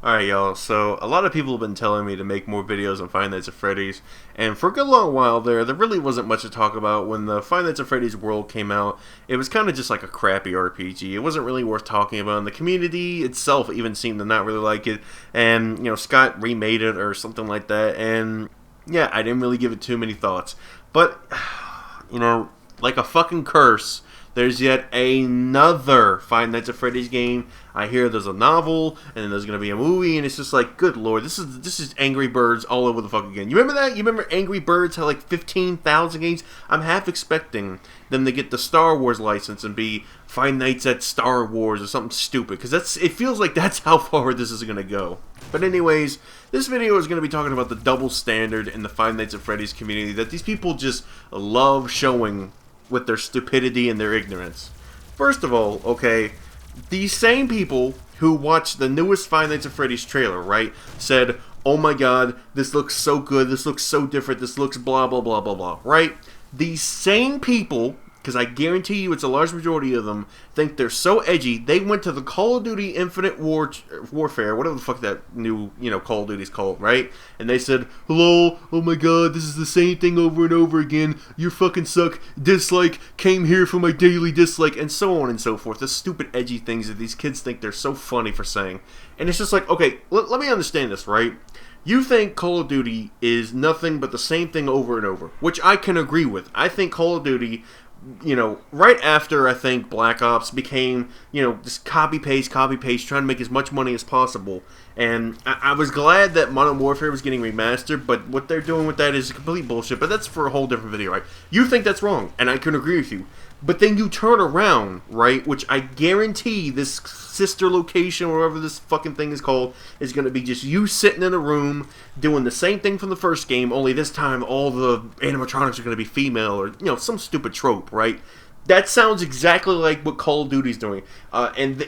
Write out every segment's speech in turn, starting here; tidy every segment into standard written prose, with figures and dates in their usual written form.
Alright, y'all, so a lot of people have been telling me to make more videos on Five Nights at Freddy's, and for a good long while there really wasn't much to talk about. When the Five Nights at Freddy's World came out, it was kind of just like a crappy RPG. It wasn't really worth talking about, and the community itself even seemed to not really like it, and, Scott remade it or something like that, and yeah, I didn't really give it too many thoughts. But, like a fucking curse, there's yet another Five Nights at Freddy's game. I hear there's a novel, and then there's gonna be a movie, and it's just like, good lord, this is Angry Birds all over the fuck again. You remember that? You remember Angry Birds had like 15,000 games? I'm half expecting them to get the Star Wars license and be Five Nights at Star Wars or something stupid, because it feels like that's how far this is gonna go. But anyways, this video is going to be talking about the double standard in the Five Nights at Freddy's community that these people just love showing with their stupidity and their ignorance. First of all, okay, these same people who watched the newest Five Nights at Freddy's trailer, right, said, oh my god, this looks so good, this looks so different, this looks blah blah blah blah blah, right? These same people, because I guarantee you it's a large majority of them, think they're so edgy, they went to the Call of Duty Infinite Warfare, whatever the fuck that new, Call of Duty's called, right? And they said, hello, oh my god, this is the same thing over and over again, you fucking suck, dislike, came here for my daily dislike, and so on and so forth. The stupid edgy things that these kids think they're so funny for saying. And it's just like, okay, let me understand this, right? You think Call of Duty is nothing but the same thing over and over, which I can agree with. I think Call of Duty, right after I think Black Ops became, just copy-paste, trying to make as much money as possible. And I was glad that Modern Warfare was getting remastered, but what they're doing with that is complete bullshit. But that's for a whole different video, right? You think that's wrong, and I can agree with you. But then you turn around, right, which I guarantee this sister location, or whatever this fucking thing is called, is going to be just you sitting in a room doing the same thing from the first game, only this time all the animatronics are going to be female, or, some stupid trope, right? That sounds exactly like what Call of Duty's doing. And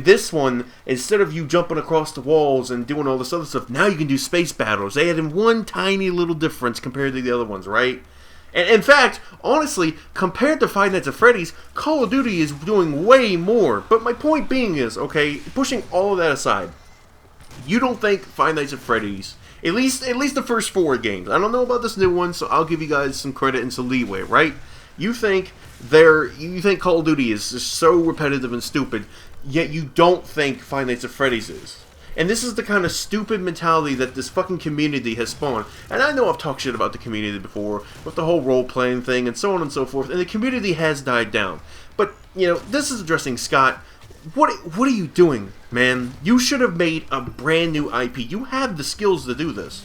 this one, instead of you jumping across the walls and doing all this other stuff, now you can do space battles. They added one tiny little difference compared to the other ones, right? And in fact, honestly, compared to Five Nights at Freddy's, Call of Duty is doing way more. But my point being is, okay, pushing all of that aside, you don't think Five Nights at Freddy's, at least the first 4 games, I don't know about this new one, so I'll give you guys some credit and some leeway, right? You think Call of Duty is just so repetitive and stupid, yet you don't think Five Nights at Freddy's is. And this is the kind of stupid mentality that this fucking community has spawned. And I know I've talked shit about the community before, with the whole role-playing thing and so on and so forth, and the community has died down. But, this is addressing Scott. What are you doing, man? You should have made a brand new IP. You have the skills to do this.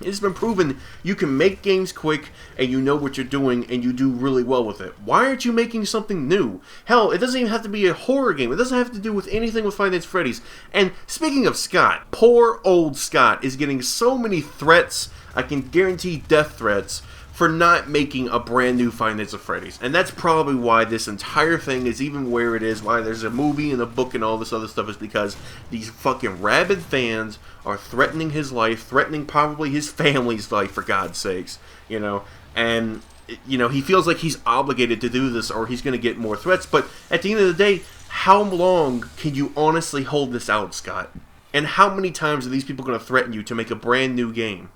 It's been proven you can make games quick, and you know what you're doing, and you do really well with it. Why aren't you making something new? Hell, it doesn't even have to be a horror game. It doesn't have to do with anything with Five Nights at Freddy's. And speaking of Scott, poor old Scott is getting so many threats, I can guarantee death threats, for not making a brand new Five Nights at Freddy's. And that's probably why this entire thing is even where it is, why there's a movie and a book and all this other stuff, is because these fucking rabid fans are threatening his life, threatening probably his family's life, for God's sakes, and, he feels like he's obligated to do this or he's going to get more threats. But at the end of the day, how long can you honestly hold this out, Scott? And how many times are these people going to threaten you to make a brand new game?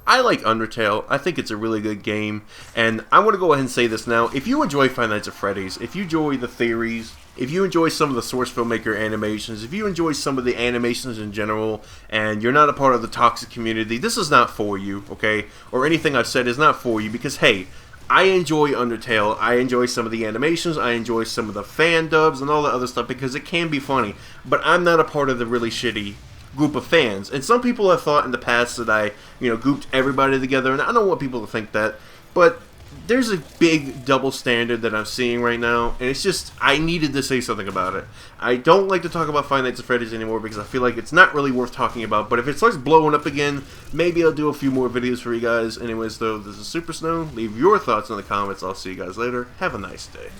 I like Undertale. I think it's a really good game. And I want to go ahead and say this now. If you enjoy Five Nights at Freddy's, if you enjoy the theories, if you enjoy some of the Source Filmmaker animations, if you enjoy some of the animations in general, and you're not a part of the toxic community, this is not for you, okay? Or anything I've said is not for you, because, hey, I enjoy Undertale, I enjoy some of the animations, I enjoy some of the fan dubs and all the other stuff, because it can be funny. But I'm not a part of the really shitty group of fans. And some people have thought in the past that I, grouped everybody together, and I don't want people to think that, but there's a big double standard that I'm seeing right now, and it's just, I needed to say something about it. I don't like to talk about Five Nights at Freddy's anymore because I feel like it's not really worth talking about, but if it starts blowing up again, maybe I'll do a few more videos for you guys. Anyways, though, this is Super Snow. Leave your thoughts in the comments. I'll see you guys later. Have a nice day.